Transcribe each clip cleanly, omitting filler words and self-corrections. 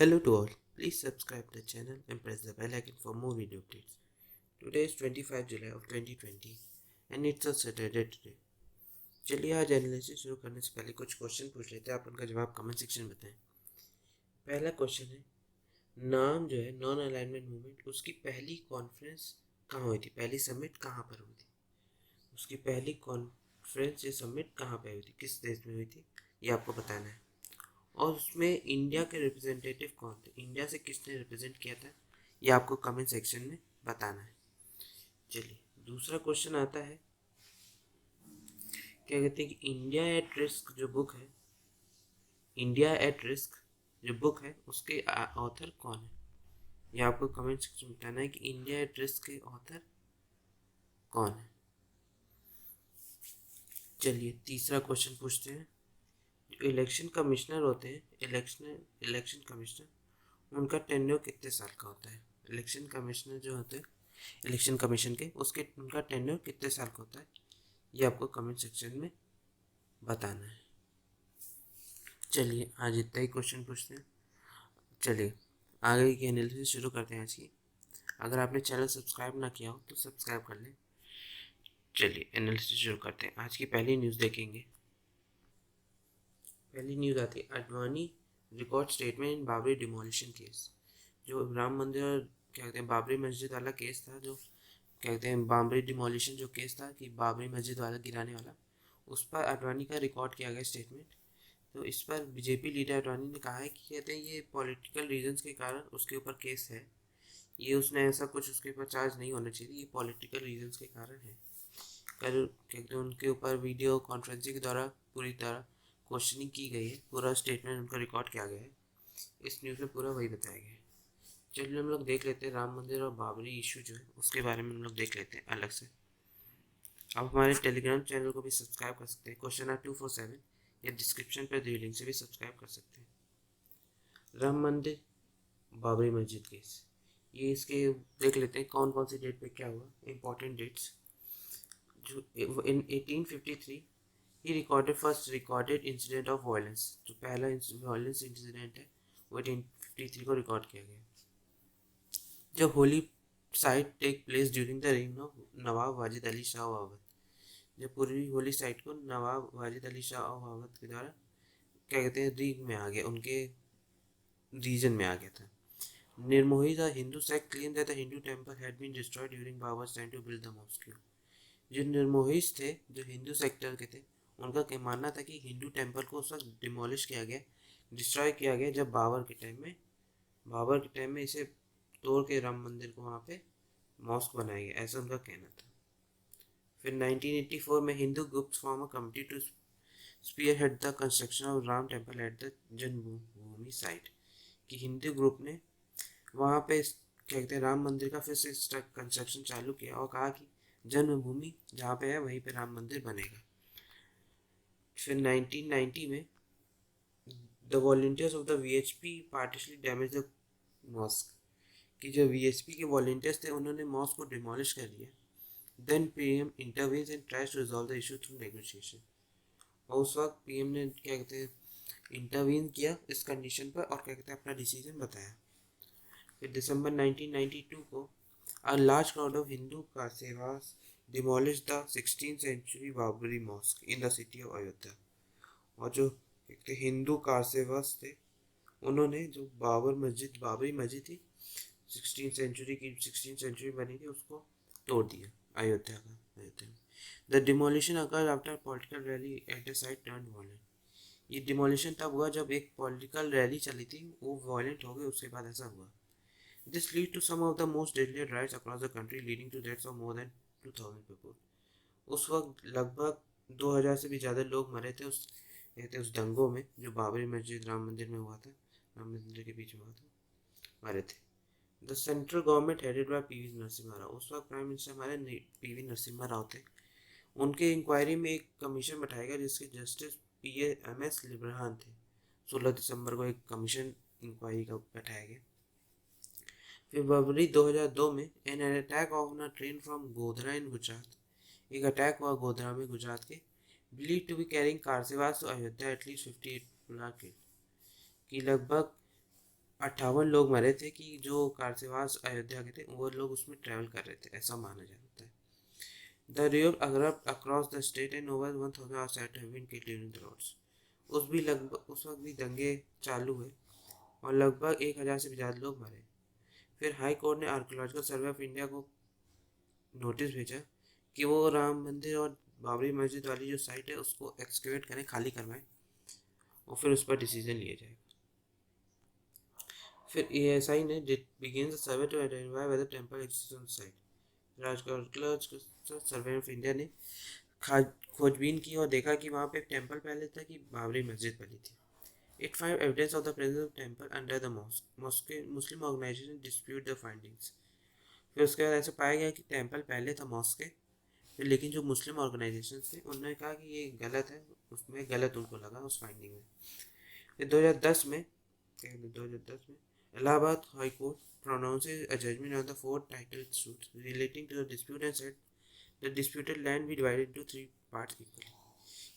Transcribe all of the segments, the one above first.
Hello to all. Please subscribe the channel and press the bell icon for more video updates. Today is 25 July of 2020 and it's a Saturday today. चलिए आज analysis शुरू करने से पहले कुछ question पूछ लेते हैं, आप उनका जवाब कमेंट सेक्शन में बताएं। पहला क्वेश्चन है, नाम जो है नॉन अलाइनमेंट मूवमेंट, उसकी पहली कॉन्फ्रेंस कहाँ हुई थी, पहली समिट कहाँ पर हुई थी, उसकी पहली कॉन्फ्रेंस या समिट कहाँ पर हुई थी, किस देश में हुई थी, ये आपको बताना है। और उसमें इंडिया के रिप्रेजेंटेटिव कौन थे, इंडिया से किसने रिप्रेजेंट किया था, ये आपको कमेंट सेक्शन में बताना है। चलिए दूसरा क्वेश्चन आता है, क्या कहते हैं कि इंडिया एट रिस्क जो बुक है, इंडिया एट रिस्क जो बुक है उसके ऑथर कौन है, ये आपको कमेंट सेक्शन में बताना है कि इंडिया एट रिस्क के ऑथर कौन है। चलिए तीसरा क्वेश्चन पूछते हैं, जो इलेक्शन कमिश्नर होते हैं, इलेक्शन कमिश्नर उनका टेन्योर कितने साल का होता है, इलेक्शन कमिश्नर जो होते हैं इलेक्शन कमीशन के, उसके उनका टेन्योर कितने साल का होता है, ये आपको कमेंट सेक्शन में बताना है। चलिए आज इतना ही क्वेश्चन पूछते हैं। चलिए आगे की एनालिसिस शुरू करते हैं आज की। अगर आपने चैनल सब्सक्राइब ना किया हो तो सब्सक्राइब कर लें। चलिए एनालिसिस शुरू करते हैं। आज की पहली न्यूज़ देखेंगे। पहली न्यूज़ आती है, Advani record statement in Babri demolition case. जो राम मंदिर और क्या कहते हैं बाबरी मस्जिद वाला केस था, जो क्या कहते हैं बाबरी डिमोलिशन जो केस था कि बाबरी मस्जिद वाला गिराने वाला, उस पर अडवाणी का रिकॉर्ड किया गया स्टेटमेंट। तो इस पर बीजेपी लीडर अडवाणी ने कहा है कि कहते हैं ये पॉलिटिकल रीजंस के कारण उसके ऊपर केस है, ये उसने ऐसा कुछ उसके ऊपर चार्ज नहीं होना चाहिए, ये पॉलिटिकल रीजंस के कारण है। कल कहते हैं उनके ऊपर वीडियो कॉन्फ्रेंसिंग के द्वारा पूरी तरह क्वेश्चनिंग की गई है, पूरा स्टेटमेंट उनका रिकॉर्ड किया गया है, इस न्यूज़ में पूरा वही बताया गया है। चलिए हम लोग देख लेते हैं राम मंदिर और बाबरी इशू जो है उसके बारे में हम लोग देख लेते हैं अलग से। आप हमारे टेलीग्राम चैनल को भी सब्सक्राइब कर सकते हैं, क्वेश्चन 247, या डिस्क्रिप्शन पर दी लिंक से भी सब्सक्राइब कर सकते हैं। राम मंदिर बाबरी मस्जिद केस, ये इसके देख लेते हैं कौन कौन सी डेट पे क्या हुआ, इंपॉर्टेंट डेट्स। जो इन 1853 ही recorded first recorded incident of violence, जो पहला वायलेंस इंसिडेंट है वो 1853 को रिकॉर्ड किया गया। जब holy site take place during the reign of Nawab Wajid Ali Shah Awadh, जब पूरी होली साइट को नवाब वाजिद अली शाह अवध के द्वारा क्या कहते हैं रीग में आ गया, उनके रीजन में आ गया था। Nirmohi the Hindu sect claim that the Hindu temple had been destroyed during Babur's time to build the mosque. जो निर्मोहीज थे, जो हिंदू सेक्टर के थे, उनका क्या मानना था कि हिंदू टेंपल को उस वक्त डिमोलिश किया गया, डिस्ट्रॉय किया गया जब बाबर के टाइम में इसे तोड़ के राम मंदिर को वहाँ पे मॉस्क बनाया गया, ऐसा उनका कहना था। फिर 1984 में Hindu groups form a committee to spearhead the construction of Ram temple at the Janmabhoomi site, कि हिंदू ग्रुप ने वहाँ पे क्या कहते हैं राम मंदिर का फिर से कंस्ट्रक्शन चालू किया और कहा कि जन्मभूमि जहाँ पे है वहीं पे राम मंदिर बनेगा। फिर 1990 में the volunteers of the VHP partially damage the mosque, कि जो वीएचपी के वॉलंटियर्स थे उन्होंने मॉस्क को डिमोलिश कर दिया। Then PM intervenes and tries to resolve the issue through negotiation, और उस वक्त पीएम ने क्या कहते हैं इंटरवीन किया इस कंडीशन पर और क्या कहते हैं अपना डिसीजन बताया। फिर दिसंबर 1992 को a large crowd of Hindu Kasevas demolished the 16th century Babri mosque in the city of Ayodhya, और जो हिंदू कासेवास थे उन्होंने जो बाबरी मस्जिद थी 16th सेंचुरी बनी थी, उसको तोड़ दिया अयोध्या में। The demolition occur after political rally at the site turn violent, ये डिमोलिशन तब हुआ जब एक पॉलिटिकल रैली चली थी, वो वायलेंट हो गई, उसके बाद ऐसा हुआ। This lead to some of the most deadly riots across the country, leading to deaths of more than 2000 people. उस वक्त लगभग 2000 से भी ज़्यादा लोग मरे थे उस दंगों में जो बाबरी मस्जिद राम मंदिर में हुआ था, राम मंदिर के बीच में हुआ था, मरे थे। The central government headed by PV Narasimha Rao, उस वक्त प्राइम मिनिस्टर हमारे पीवी नरसिम्हा राव थे। उनके इंक्वायरी में एक कमीशन बैठाया गया जिसके जस्टिस PMS लिब्रहान थे। 16 दिसंबर को एक कमीशन इंक्वायरी का बैठाया गया। फरवरी 2002 में an attack on a train from Godhra in Gujarat, एक अटैक हुआ गोधरा में गुजरात के, believe to be carrying karsevaks to Ayodhya, at least 58 people are killed, कि लगभग 58 लोग मरे थे कि जो कारसेवास अयोध्या के थे वो लोग उसमें ट्रैवल कर रहे थे, ऐसा माना जाता है। द रिवर erupt across the state and over 1000 are said to have been killed during the riots. उस वक्त भी दंगे चालू हुए और लगभग 1000 से भी ज़्यादा लोग मरे। फिर हाई कोर्ट ने आर्कोलॉजिकल सर्वे ऑफ इंडिया को नोटिस भेजा कि वो राम मंदिर और बाबरी मस्जिद वाली जो साइट है उसको एक्सकेवेट करें, खाली करवाएं और फिर उस पर डिसीजन लिया जाएगा। फिर एएसआई ने begins the survey to identify whether temple exists on the site. Archaeological survey of India ने खोजबीन की और देखा कि वहाँ पे एक टेम्पल पहले था कि बाबरी मस्जिद पहले थी। It found evidence of the presence of temple under the mosque. Muslim organization dispute the findings. फिर उसके बाद ऐसा पाया गया कि टेम्पल पहले था मॉस्क के, लेकिन जो मुस्लिम ऑर्गेनाइजेशन थे उन्होंने कहा कि ये गलत है, उसमें गलत उनको लगा उस फाइंडिंग में। फिर 2010 में Allahabad high court pronounced a judgment on the 4 title suits relating to the dispute and said the disputed land be divided into 3 parts equally.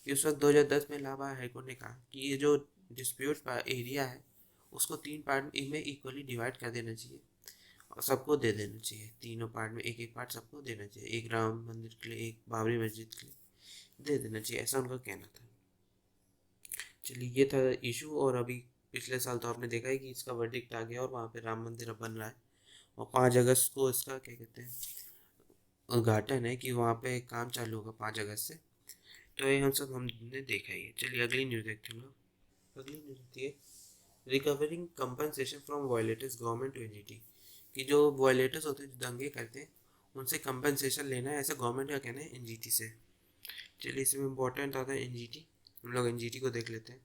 कि उस वक्त 2010 में इलाहाबाद हाई कोर्ट ने कहा कि ये जो डिस्प्यूट एरिया है उसको 3 पार्ट में इक्वली डिवाइड कर देना चाहिए और सबको दे देना चाहिए, तीनों पार्ट में एक एक पार्ट सबको देना चाहिए, एक राम मंदिर के लिए, एक बाबरी मस्जिद के लिए दे देना चाहिए, ऐसा उनका कहना था। चलिए ये था इशू। और अभी पिछले साल तो आपने देखा है कि इसका वर्डिक्ट आ गया और वहाँ पे राम मंदिर अब बन रहा है और 5 अगस्त को इसका क्या कहते हैं उद्घाटन है कि वहाँ पे काम चालू होगा 5 अगस्त से। तो ये हम सब हमने देखा ही है। चलिए अगली न्यूज़ देखते हैं हम लोग। अगली न्यूज़ होती है recovering compensation from violators government to NGT. कि जो वायलेटर्स होते हैं जो दंगे करते हैं उनसे कंपनसेशन लेना है, ऐसा गवर्नमेंट का कहना है एनजीटी से। चलिए इसमें इम्पोर्टेंट आता है एनजीटी, हम लोग एनजीटी को देख लेते हैं।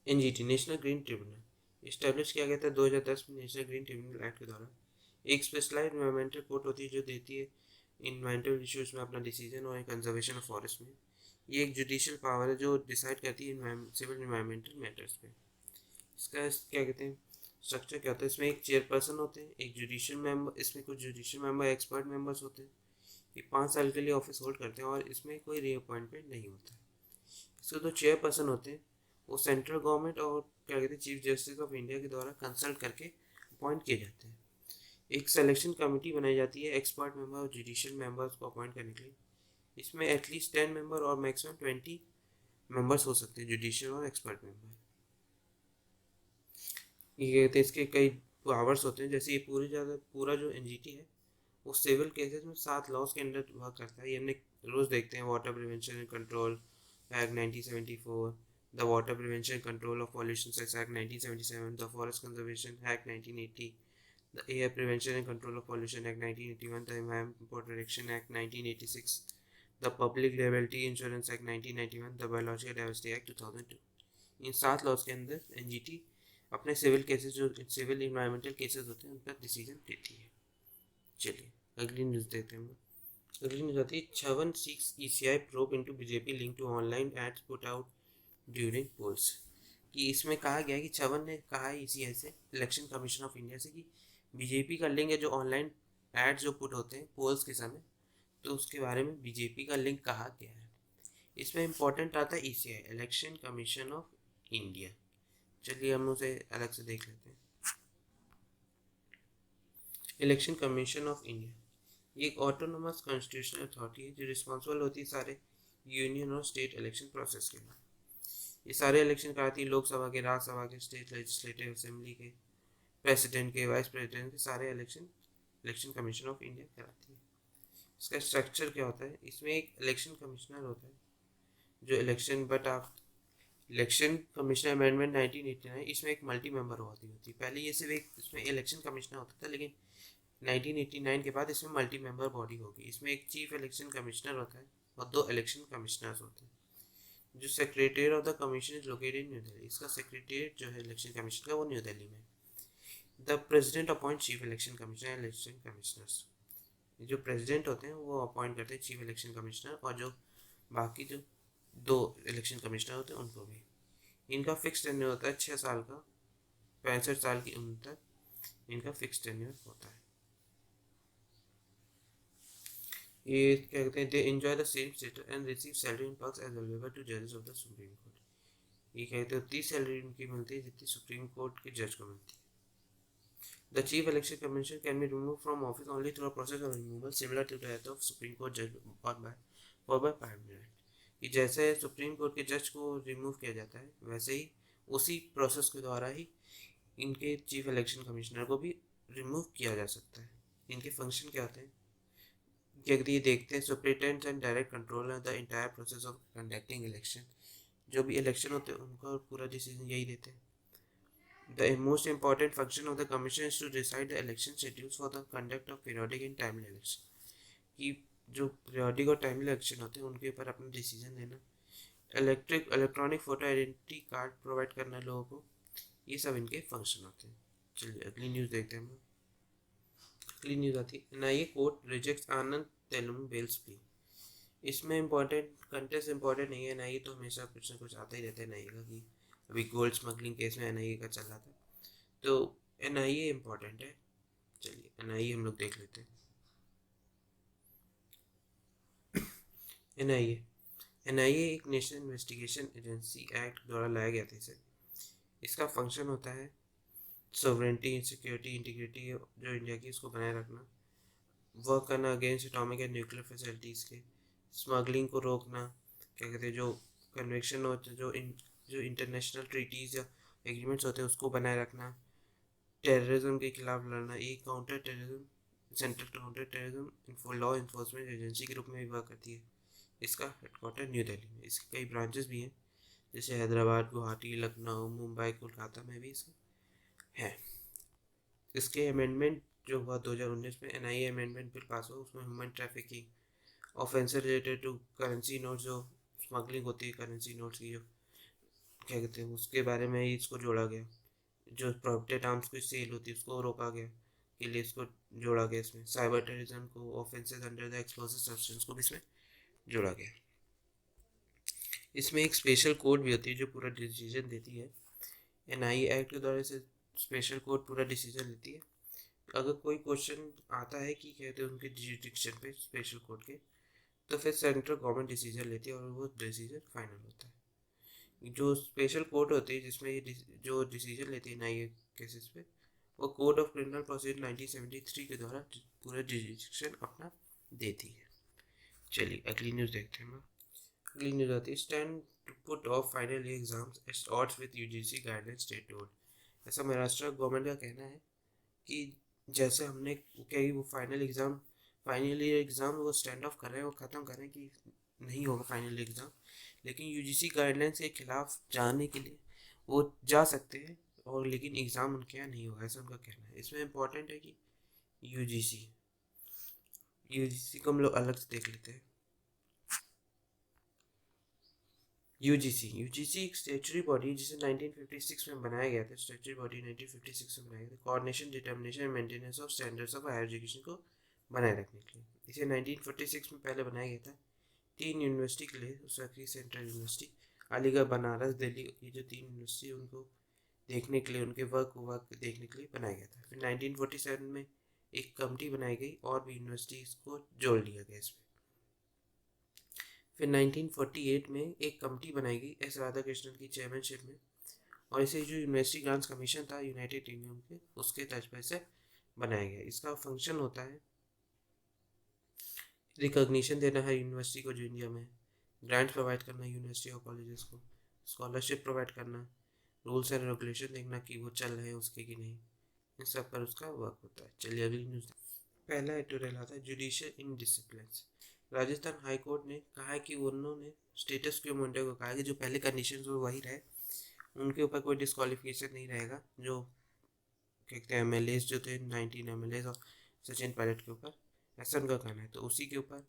NGT national green tribunal establish किया गया था 2010 में नेशनल ग्रीन ट्रिब्यूनल एक्ट के द्वारा। एक स्पेशलाइज्ड इन्वायरमेंटल कोर्ट होती है जो देती है इन्वायरमेंटल इश्यूज में अपना डिसीजन और कंजर्वेशन ऑफ फॉरेस्ट में। ये एक जुडिशियल पावर है जो डिसाइड करती है सिविल इन्वायरमेंटल मैटर्स पे। इसका क्या कहते हैं स्ट्रक्चर क्या होता है, इसमें एक चेयरपर्सन होते हैं, एक जुडिशियल मेंबर, इसमें कुछ जुडिशियल मेंबर एक्सपर्ट मेंबर्स होते हैं। ये 5 साल के लिए ऑफिस होल्ड करते हैं और इसमें कोई रीअपॉइंटमेंट नहीं होता। इसके 2 चेयरपर्सन होते हैं, वो सेंट्रल गवर्नमेंट और क्या कहते हैं चीफ जस्टिस ऑफ इंडिया के द्वारा कंसल्ट करके अपॉइंट किए जाते हैं। एक सिलेक्शन कमेटी बनाई जाती है एक्सपर्ट मेंबर और जुडिशियल मेंबर्स को अपॉइंट करने के लिए। इसमें एटलीस्ट 10 मेंबर और मैक्सिमम 20 मेंबर्स हो सकते हैं जुडिशियल और एक्सपर्ट मेंबर। ये कहते हैं इसके कई पावर्स होते हैं, जैसे ये पूरा जो एनजीटी है वो सिविल केसेस में 7 लॉज के अंडर वर्क करता है। ये हमने रोज़ देखते हैं, water prevention and control act 1974, the water prevention and control of pollution act 1977, the forest conservation act 1980, the air prevention and control of pollution act 1981, the environment protection act 1986, the public liability insurance act 1991, the biological diversity act 2002। इन 7 laws के अंदर NGT अपने civil cases जो civil environmental cases होते हैं उन पर decision देती है। चलिए अगली न्यूज़ देखते हैं हम लोग। अगली न्यूज़ आती है 56 seeks ECI probe into BJP link to online ads put out during polls. कि इसमें कहा गया है कि 56 ने कहा है ईसीआई से, इलेक्शन कमीशन ऑफ इंडिया से, कि बीजेपी का लिंक है जो ऑनलाइन एड्स जो पुट होते हैं पोल्स के समय, तो उसके बारे में बीजेपी का लिंक कहा गया है। इसमें इंपॉर्टेंट आता है ECI, election commission of India. चलिए हम उसे अलग से देख लेते हैं। इलेक्शन कमीशन ऑफ इंडिया ये एक ऑटोनोमस कॉन्स्टिट्यूशनल अथॉरिटी है जो रिस्पॉन्सिबल होती है सारे यूनियन और स्टेट इलेक्शन प्रोसेस के लिए। ये सारे इलेक्शन कराती है लोकसभा के, राज्यसभा के, स्टेट लेजिस्लेटिव असेंबली के, प्रेसिडेंट के, वाइस प्रेसिडेंट के, सारे इलेक्शन कमीशन ऑफ इंडिया कराती है। इसका स्ट्रक्चर क्या होता है, इसमें एक इलेक्शन कमिश्नर होता है जो इलेक्शन कमिश्नर अमेंडमेंट 1989, इसमें एक मल्टी मेंबर होती है। पहले ये सिर्फ एक इसमें इलेक्शन कमिश्नर होता था, लेकिन 1989 के बाद इसमें मल्टी मेंबर बॉडी होगी। इसमें एक चीफ इलेक्शन कमिश्नर होता है और 2 इलेक्शन कमिश्नर्स होते हैं। जो secretary of the commission is located in new Delhi. इसका सेक्रेटरीट जो है इलेक्शन कमीशन का वो न्यू दिल्ली में। The president appoint chief election commissioner and election commissioners. जो प्रेसिडेंट होते हैं वो अपॉइंट करते हैं चीफ इलेक्शन कमिश्नर और जो बाकी जो 2 इलेक्शन कमिश्नर होते हैं उनको भी। इनका फिक्स टेन्योर होता है 6 साल का, 65 साल की उम्र तक इनका फिक्स टेन्योर होता है। ये क्या कहते हैं, they enjoy the same status and receive salary and perks as available to जजेस ऑफ द सुप्रीम कोर्ट। ये कहते हैं उतनी सैलरी उनकी मिलती है जितनी सुप्रीम कोर्ट के जज को मिलती है। The Chief Election Commission can be removed from office only through a process of removal similar to that of Supreme Court judge or by parliament। कि जैसे सुप्रीम कोर्ट के जज को रिमूव किया जाता है वैसे ही उसी प्रोसेस के द्वारा ही इनके चीफ इलेक्शन कमिश्नर को भी रिमूव किया जा सकता है। इनके फंक्शन क्या होते हैं कि अगर ये देखते हैं superintendent and direct control the entire process of conducting election. जो भी इलेक्शन होते हैं उनका पूरा डिसीजन यही देते हैं। The most important function of the commission is to decide the election schedules for the conduct of periodic and timely election। कि जो पीरियोडिक और टाइमली इलेक्शन होते हैं उनके ऊपर अपना डिसीजन लेना, electronic photo identity card provide करना लोगों को, ये सब इनके फंक्शन होते हैं। चलिए अगली न्यूज़ देखते हैं हम। अगली न्यूज़ आती है एनआईए कोर्ट रिजेक्ट्स आनंद तेलुगु बेल्स प्ली। इसमें इम्पोर्टेंट कंटेस्ट इम्पोर्टेंट नहीं है। एनआईए तो हमेशा कुछ ना कुछ आता ही रहता है एनआईए का, कि अभी गोल्ड स्मगलिंग केस में एनआईए का चल रहा था, तो एनआईए इम्पोर्टेंट है। चलिए एनआईए हम लोग देख लेते हैं। एनआईए एनआईए एक नेशनल इन्वेस्टिगेशन एजेंसी एक्ट द्वारा लाया गया था इसे। इसका फंक्शन होता है सॉवरेनिटी, सिक्योरिटी, इंटीग्रिटी जो इंडिया की उसको बनाए रखना, वर्क करना against atomic and nuclear facilities के, स्मगलिंग को रोकना, क्या कहते हैं जो कन्वेक्शन होते हैं, जो इंटरनेशनल ट्रीटीज़ या एग्रीमेंट्स होते हैं उसको बनाए रखना, टेररिज्म के खिलाफ लड़ना। एक counter terrorism central counter terrorism law enforcement agency के रूप में भी वर्क करती है। इसका हेडक्वार्टर न्यू दिल्ली में। इसके कई ब्रांचेस भी हैं जैसे हैदराबाद, गुवाहाटी, लखनऊ, मुंबई, कोलकाता में भी इसके हैं। इसके अमेंडमेंट जो हुआ 2019 में एनआईए अमेंडमेंट बिल पास हुआ, उसमें human trafficking offence related to currency note, जो स्मगलिंग होती है करेंसी नोट्स की, जो क्या कहते हैं उसके बारे में ही इसको जोड़ा गया। जो प्रोहिबिटेड आर्म्स की सेल होती है उसको रोका गया के लिए इसको जोड़ा गया। इसमें साइबर टेररिज्म को, offences under the explosive substance को भी इसमें जोड़ा गया। इसमें एक स्पेशल कोर्ट भी होती है जो पूरा डिसीजन देती है। एनआईए एक्ट के द्वारा से स्पेशल कोर्ट पूरा डिसीजन लेती है। अगर कोई क्वेश्चन आता है कि कहते हैं उनके जुरिडिक्शन पे स्पेशल कोर्ट के, तो फिर सेंट्रल गवर्नमेंट डिसीजन लेती है और वो डिसीजन फाइनल होता है। जो स्पेशल कोर्ट होती है जिसमें ये जो डिसीजन लेती है एनआईए केसेस पे, वो कोड ऑफ क्रिमिनल प्रोसीजर 1973 के द्वारा पूरा जुरिडिक्शन अपना देती है। चलिए अगली न्यूज़ देखते हैं। अगली न्यूज़ आती है stand to put off final year exams at odds with UGC guidelines state told. ऐसा महाराष्ट्र गवर्नमेंट का कहना है कि जैसे हमने कही वो फाइनल ईयर एग्ज़ाम वो स्टैंड ऑफ कर रहे हैं, वो ख़त्म कर रहे हैं कि नहीं होगा फाइनल एग्ज़ाम, लेकिन यूजीसी गाइडलाइंस के खिलाफ जाने के लिए वो जा सकते हैं और लेकिन एग्ज़ाम उनके यहाँ नहीं होगा, ऐसा उनका कहना है। इसमें इम्पोर्टेंट है कि यूजीसी को हम लोग अलग से देख लेते हैं। यूजीसी एक स्टैट्यूटरी बॉडी जिसे 1956 में बनाया गया था। स्टैट्यूटरी बॉडी 1956 में बनाया गया था coordination, determination and maintenance of standards of higher education को बनाए रखने के लिए। इसे 1946 में पहले बनाया गया था 3 यूनिवर्सिटी के लिए, उसकी सेंट्रल यूनिवर्सिटी, अलीगढ़, बनारस, दिल्ली, ये जो 3 यूनिवर्सिटी उनको देखने के लिए, उनके वर्क देखने के लिए बनाया गया था। फिर 1947 में एक कमेटी बनाई गई और भी यूनिवर्सिटीज़ को जोड़ लिया गया इसमें। फिर 1948 में एक कमेटी बनाई गई एस राधाकृष्णन की चेयरमैनशिप में, और इसे जो यूनिवर्सिटी ग्रांट्स कमीशन था यूनाइटेड किंगडम के, उसके तर्ज पर इसे बनाया गया। इसका फंक्शन होता है रिकॉग्निशन देना है यूनिवर्सिटी को जो इंडिया में, ग्रांट्स प्रोवाइड करना यूनिवर्सिटी और कॉलेजेस को, स्कॉलरशिप प्रोवाइड करना, रूल्स एंड रेगुलेशन देखना कि वो चल रहे हैं उसके कि नहीं, इन सब पर उसका वर्क होता है। चलिए अगली न्यूज़। पहला एडिटोरियल आता है judicial indiscipline. Rajasthan high court ने कहा है कि उन्होंने स्टेटस क्वो एंटे को कहा है कि जो पहले कंडीशंस वो वही रहे, उनके ऊपर कोई डिस्क्वालिफिकेशन नहीं रहेगा। जो कहते हैं एमएलए जो थे 19 एमएलए और सचिन पायलट के ऊपर, ऐसा उनका कहना है। तो उसी के ऊपर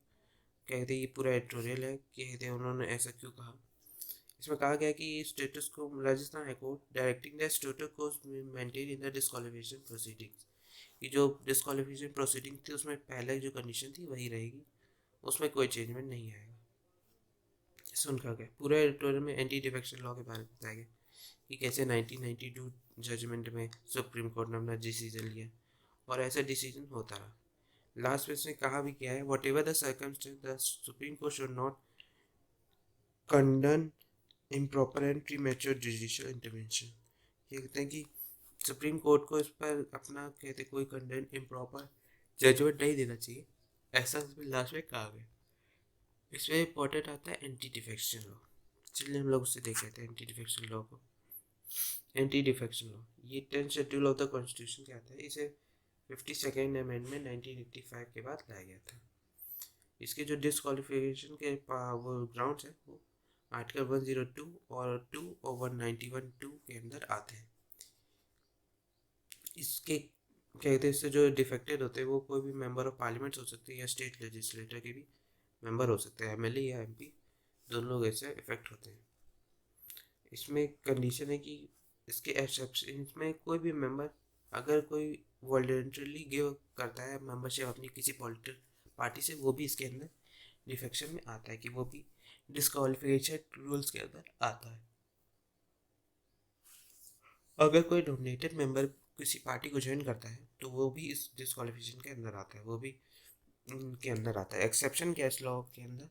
कहते हैं ये पूरा एडिटोरियल है कि कहते हैं उन्होंने ऐसा क्यों कहा। इसमें कहा गया कि status quo Rajasthan high court directing the status quo maintain in the disqualification proceedings, कि जो डिस्क्वालिफिकेशन प्रोसीडिंग थी उसमें पहले जो कंडीशन थी वही रहेगी, उसमें कोई चेंजमेंट नहीं आएगा। सुनकर गया पूरा एडिटोरियल में एंटी डिफेक्शन लॉ के बारे में बताया गया कि कैसे 1992 जजमेंट में सुप्रीम कोर्ट ने अपना डिसीजन लिया और ऐसा डिसीजन होता रहा। लास्ट में इसने कहा भी किया है whatever the circumstances the supreme court should not condone improper and premature judicial intervention. ये कहते हैं कि सुप्रीम कोर्ट को इस पर अपना कहते कोई कंटेंट इम्प्रॉपर जजमेंट नहीं देना चाहिए, ऐसा लास्ट में कहा गया। इसमें इम्पोर्टेंट आता है एंटी डिफेक्शन लॉ। चलिए हम लोग उससे देख लेते हैं एंटी डिफेक्शन लॉ को। एंटी डिफेक्शन लॉ ये 10th schedule of the constitution के आता है। इसे 52nd अमेंडमेंट 1985 के बाद लाया गया था। इसके जो डिस्क्वालिफिकेशन के वो ग्राउंड्स है वो आर्टिकल 102 और 2 और 191(2) के अंदर आते हैं। इसके क्या कहते हैं, इससे जो डिफेक्टेड होते हैं वो कोई भी मेंबर ऑफ पार्लियामेंट हो सकते हैं या स्टेट लेजिस्लेटर के भी मेंबर हो सकते हैं, एमएलए या एमपी, दोनों लोग इससे इफेक्ट होते हैं। इसमें कंडीशन है कि इसके एक्सेप्शन में कोई भी मेंबर अगर कोई वॉलंटरली गिव करता है मेंबरशिप अपनी किसी पॉलिटिकल पार्टी से, वो भी इसके अंदर डिफेक्शन में आता है, कि वो भी डिस्क्वालिफिकेशन रूल्स के अंदर आता है। अगर कोई नॉमिनेटेड मेंबर किसी पार्टी को ज्वाइन करता है तो वो भी इस डिस्क्वालिफिकेशन के अंदर आता है, वो भी इनके अंदर आता है। एक्सेप्शन क्या है इस लॉ के अंदर,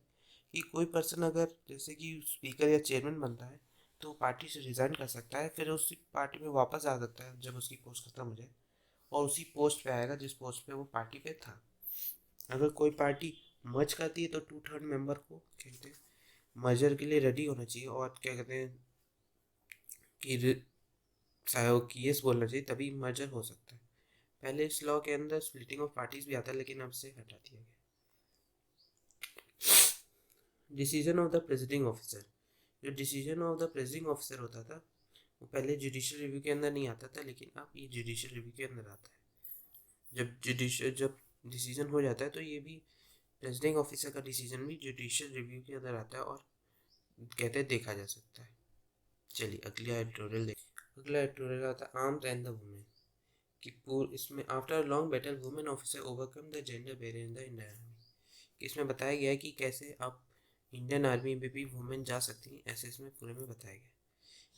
कि कोई पर्सन अगर जैसे कि स्पीकर या चेयरमैन बनता है तो पार्टी से रिज़ाइन कर सकता है, फिर उसी पार्टी में वापस आ सकता है जब उसकी पोस्ट खत्म हो जाए, और उसी पोस्ट पे आएगा जिस पोस्ट पे वो पार्टी पे था। अगर कोई पार्टी मर्ज करती है तो 2/3 मेंबर को कहते हैं मर्जर के लिए रेडी होना चाहिए, और क्या कहते हैं कि सहयोग की यस बोलना चाहिए, तभी मर्जर हो सकता है। पहले इस लॉ के अंदर स्प्लिटिंग ऑफ पार्टीज भी आता है, लेकिन अब से हटा दिया गया। Decision of the presiding officer. जो decision of the presiding officer होता था वो पहले जुडिशियल रिव्यू के अंदर नहीं आता था, लेकिन अब ये जुडिशियल रिव्यू के अंदर आता है। जब डिसीजन हो जाता है तो ये भी प्रेसिडिंग ऑफिसर का डिसीजन भी जुडिशियल रिव्यू के अंदर आता है और कहते देखा जा सकता है। चलिए अगला एडिटोरियल देख। अगला एडिटोरियल आता है आर्म्स एंड द वुमेन। कि इसमें after long battle women officer overcome the gender barrier in the Indian army. इसमें बताया गया है कि कैसे अब इंडियन आर्मी में भी वुमेन जा सकती हैं, ऐसे इसमें पूरे में बताया गया।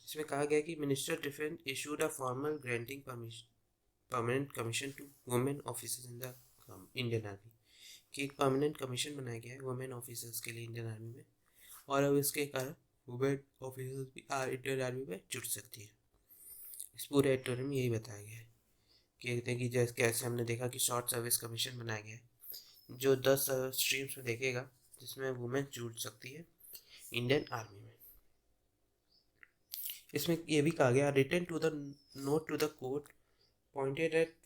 इसमें कहा गया कि minister of defence issued a formal granting permanent commission to women officers in the Indian army. कि एक परमानेंट कमीशन बनाया गया है वुमेन ऑफिसर्स के लिए इंडियन आर्मी में, और अब इसके कारण वुमेन ऑफिसर्स भी इंडियन आर्मी में जुड़ सकती है। इस पूरे एडिटोरियल में यही बताया गया है। कहते हैं कि जैसे कैसे हमने देखा कि शॉर्ट सर्विस कमीशन बनाया गया है जो 10 स्ट्रीम्स में देखेगा, जिसमें वुमेन जुड़ सकती है इंडियन आर्मी में। इसमें ये भी कहा गया return to the note to the court pointed at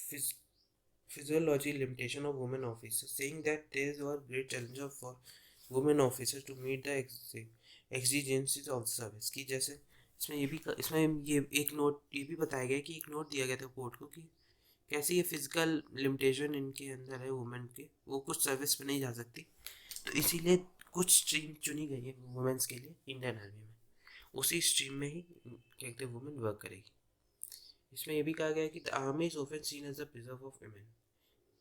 physiology limitation of women officers, saying that there were great challenges for women officers to meet the exigencies of the service। की जैसे इसमें ये एक नोट ये भी बताया गया कि एक नोट दिया गया था कोर्ट को कि कैसे ये फिजिकल लिमिटेशन इनके अंदर है वुमेन के, वो कुछ सर्विस पे नहीं जा सकती, तो इसीलिए कुछ स्ट्रीम चुनी गई है वुमेन्स के लिए इंडियन आर्मी में, उसी स्ट्रीम में ही क्या कहते हैं वुमेन वर्क करेगी। इसमें ये भी कहा गया है कि the army is often seen as the preserve of women,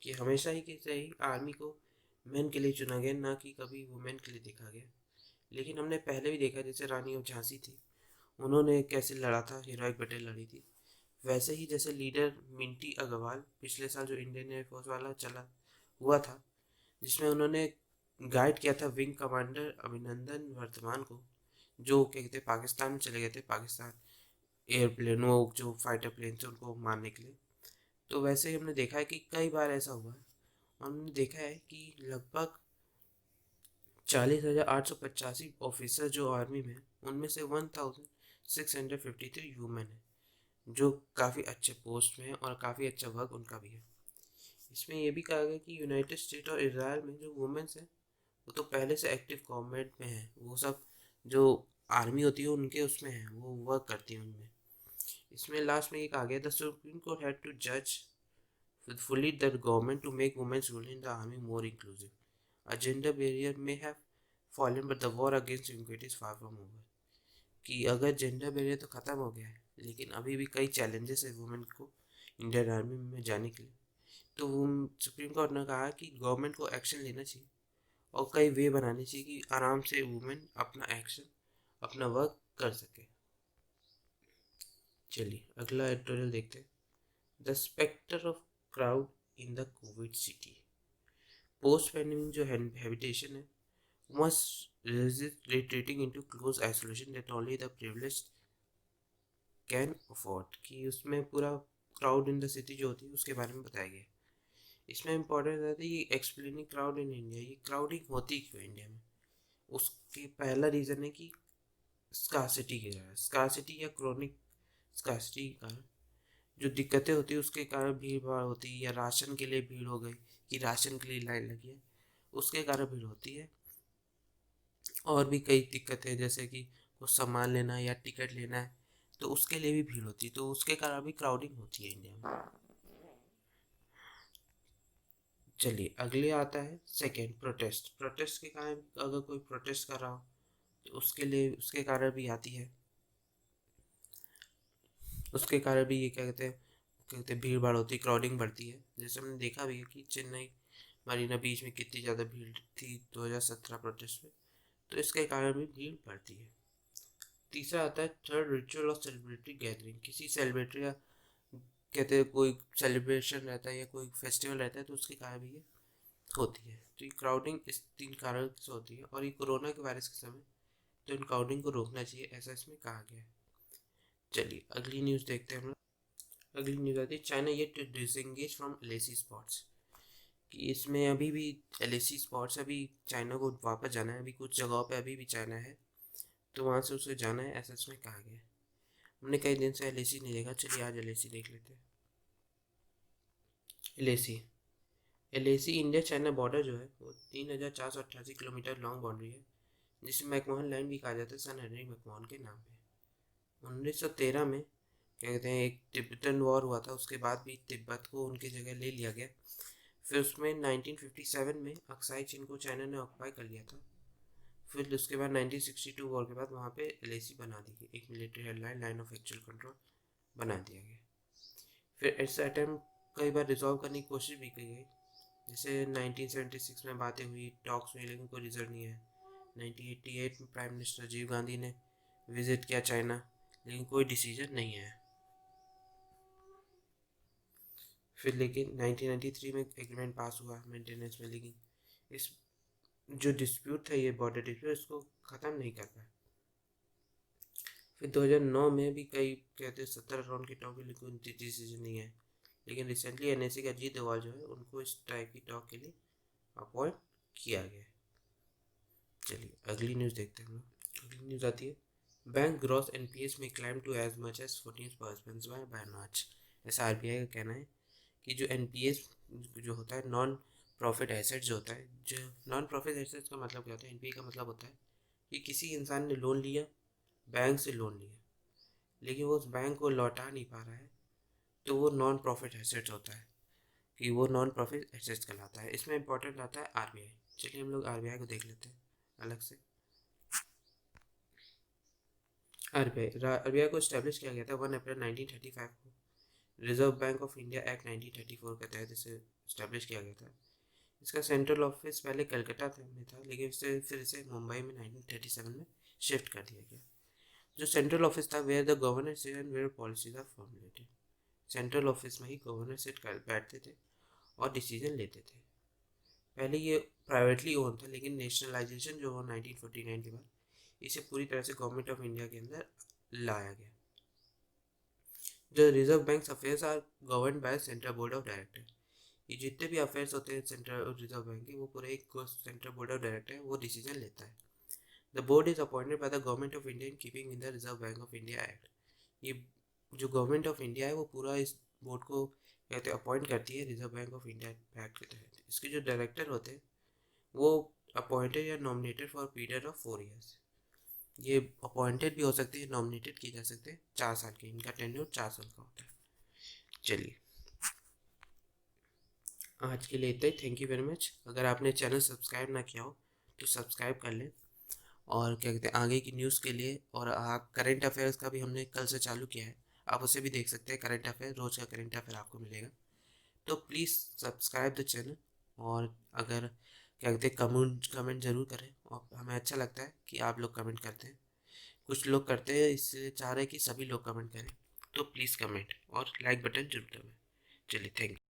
कि हमेशा ही कि सही आर्मी को मेन के लिए चुना गया, ना कि कभी वुमेन के लिए देखा गया। लेकिन हमने पहले भी देखा जैसे रानी ऑफ झांसी थी, उन्होंने कैसे लड़ा था, हीरोइक बैटल लड़ी थी। वैसे ही जैसे लीडर मिंटी अग्रवाल पिछले साल जो इंडियन एयरफोर्स वाला चला हुआ था, जिसमें उन्होंने गाइड किया था विंग कमांडर अभिनंदन वर्तमान को, जो क्या कहते पाकिस्तान में चले गए थे, पाकिस्तान एयरप्लेन वो जो फाइटर प्लेन थे उनको मारने के लिए। तो वैसे ही हमने देखा है कि कई बार ऐसा हुआ है, हमने देखा है कि लगभग 40,885 ऑफिसर जो आर्मी में, उनमें से 1,653 वुमेन है, जो काफ़ी अच्छे पोस्ट में है और काफ़ी अच्छा वर्क उनका भी है। इसमें यह भी कहा गया कि यूनाइटेड स्टेट और इसराइल में जो वुमेन्स हैं वो तो पहले से एक्टिव कॉम्बैट में है, वो सब जो आर्मी होती है उनके उसमें है, वो वर्क करती हैं उनमें। इसमें लास्ट में एक आ गया the supreme court had to जज fully the government to make women's role in the army more inclusive. A gender barrier may have fallen but the war against inequality is far from over। कि अगर gender barrier तो ख़त्म हो गया है, लेकिन अभी भी कई चैलेंजेस है वुमेन को इंडियन आर्मी में जाने के लिए। तो सुप्रीम कोर्ट ने कहा कि गवर्नमेंट को एक्शन लेना चाहिए और कई वे बनाने चाहिए कि आराम से वुमेन अपना एक्शन अपना वर्क कर सके। चलिए अगला एडिटोरियल देखते हैं। The spectre of crowd in the covid city. Post pandemic जो हैबिटेशन है retreating into close isolation that only the privileged can afford, कि उसमें पूरा क्राउड इन द सिटी जो होती है उसके बारे में बताया गया। इसमें इम्पोर्टेंट रहता है कि एक्सप्लेनिंग क्राउड इन इंडिया, ये क्राउडिंग होती क्यों इंडिया में। उसके पहला रीज़न है कि स्कार्सिटी के कारण, स्कार्सिटी या क्रोनिक स्कार्सिटी के कारण जो दिक्कतें होती है उसके कारण भीड़ भाड़ होती है, या राशन के लिए भीड़ हो गई कि राशन के लिए लाइन लगी है उसके कारण भीड़ होती है। और भी कई दिक्कतें हैं जैसे कि कुछ सामान लेना है या टिकट लेना है तो उसके लिए भी भीड़ होती है, तो उसके कारण भी क्राउडिंग होती है इंडिया में। चलिए अगले आता है सेकेंड, प्रोटेस्ट। प्रोटेस्ट के कारण अगर कोई प्रोटेस्ट कर रहा हो तो उसके लिए उसके कारण भी आती है, उसके कारण भी ये क्या कहते हैं भीड़ भाड़ होती है, क्राउडिंग बढ़ती है। जैसे हमने देखा भी है कि चेन्नई मरीना बीच में कितनी ज़्यादा भीड़ थी 2017 प्रोटेस्ट में, तो इसके कारण भी भीड़ बढ़ती है। तीसरा आता है थर्ड, रिचुअल और सेलिब्रेटरी गैदरिंग। किसी सेलिब्रेटरी या कहते हैं कोई सेलिब्रेशन रहता है या कोई फेस्टिवल रहता है तो उसके कारण भी ये होती है। तो ये क्राउडिंग इस 3 कारण से होती है, और ये कोरोना के वायरस के समय तो इन क्राउडिंग को रोकना चाहिए ऐसा इसमें कहा गया है। चलिए अगली न्यूज़ देखते हैं हम लोग। अगली न्यूज़ आती है China yet to disengage from LAC spots, कि इसमें अभी भी एलएसी स्पॉट्स, अभी चाइना को वापस जाना है, अभी कुछ जगहों पे अभी भी चाइना है तो वहाँ से उसे जाना है ऐसा इसमें कहा गया है। हमने कई दिन से एलएसी नहीं देखा, चलिए आज एलएसी देख लेते हैं। LAC LAC India China border जो है वो 3488 किलोमीटर लॉन्ग बाउंड्री है, जिसे मैकमोहन लाइन भी कहा जाता है सन हेनरी मैकमोहन के नाम पे। 1913 में क्या कहते हैं एक तिब्बतन वॉर हुआ था, उसके बाद भी तिब्बत को उनकी जगह ले लिया गया। फिर उसमें 1957 में अक्साई चीन को चाइना ने ऑक्यूपाई कर लिया था। फिर उसके बाद 1962 वॉर के बाद वहाँ पे एलएसी बना दी गई, एक military headline line of actual control बना दिया गया। फिर ऐसा अटैम्प्ट कई बार रिजॉल्व करने की कोशिश भी की गई, जैसे 1976 में बातें हुई, टॉक्स हुई, लेकिन कोई रिजल्ट नहीं है। 1988 में प्राइम मिनिस्टर राजीव गांधी ने विजिट किया चाइना, लेकिन कोई डिसीजन नहीं है। फिर लेकिन 1993 में एग्रीमेंट पास हुआ मेंटेनेंस में, लेकिन इस जो डिस्प्यूट था ये बॉर्डर डिस्प्यूट इसको ख़त्म नहीं कर पाया। फिर 2009 में भी कई कहते हैं 17 राउंड की टॉक के लिए कोई डिसीजन नहीं है, लेकिन रिसेंटली एनएसी का अजीत डोभाल जो है उनको इस टाइप की टॉक के लिए अपॉइंट किया गया है। चलिए अगली न्यूज़ देखते हैं हम लोग। अगली न्यूज़ आती है bank gross NPAs may climb to as much as 14% by March. ऐसा आरबीआई का कहना है कि जो एनपीएस जो होता है नॉन प्रॉफिट एसेट जो होता है, जो नॉन प्रॉफिट एसेट्स का मतलब क्या होता है, एनपीए का मतलब होता है कि किसी इंसान ने लोन लिया, बैंक से लोन लिया, लेकिन वो उस बैंक को लौटा नहीं पा रहा है, तो वो नॉन प्रॉफिट एसेट्स होता है, कि वो नॉन प्रॉफिट एसेट्स कहलाता है। इसमें इंपॉर्टेंट आता है आरबीआई। चलिए हम लोग आरबीआई को देख लेते हैं अलग से। आरबीआई को स्टैब्लिश किया गया था 1 अप्रैल 1935 को reserve bank of India act 1934 के तहत इसे स्टैब्लिश किया गया था। इसका सेंट्रल ऑफिस पहले कलकत्ता में था, लेकिन फिर इसे मुंबई में 1937 में शिफ्ट कर दिया गया। जो सेंट्रल ऑफिस था where the governor sit and where policies are formulated, central office में ही गवर्नर सिट कर बैठते थे और डिसीजन लेते थे। पहले ये प्राइवेटली ओन था, लेकिन नेशनलाइजेशन जो हुआ 1949 के बाद इसे पूरी तरह से गवर्नमेंट ऑफ इंडिया के अंदर लाया गया। The reserve bank affairs are govern by central board of director, ये जितने भी अफेयर्स होते हैं सेंट्रल रिजर्व बैंक के वो पूरे एक सेंट्रल बोर्ड ऑफ डायरेक्टर है, वो डिसीजन लेता है। The board is appointed by the government of India in keeping in the reserve bank of India act, ये जो गवर्नमेंट ऑफ इंडिया है वो पूरा इस बोर्ड को कहते हैं अपॉइंट करती है reserve bank of India act के तहत। इसके जो डायरेक्टर होते हैं वो अपॉइंटेड या nominated for period of 4 years, ये अपॉइंटेड भी हो सकते हैं, नॉमिनेटेड किए जा सकते हैं 4 साल के, इनका टेन्योर 4 साल का होता है। चलिए आज के लिए इतना ही, थैंक यू वेरी मच। अगर आपने चैनल सब्सक्राइब ना किया हो तो सब्सक्राइब कर लें, और क्या कहते हैं आगे की न्यूज़ के लिए, और करंट अफेयर्स का भी हमने कल से चालू किया है, आप उसे भी देख सकते हैं। करंट अफेयर, रोज़ का करंट अफेयर आपको मिलेगा, तो प्लीज़ सब्सक्राइब द चैनल। और अगर क्या कहते हैं कमेंट ज़रूर करें, और हमें अच्छा लगता है कि आप लोग कमेंट करते हैं। कुछ लोग करते हैं, इसलिए चाह रहे हैं कि सभी लोग कमेंट करें, तो प्लीज़ कमेंट और लाइक बटन जरूर दबाएं। चलिए थैंक यू।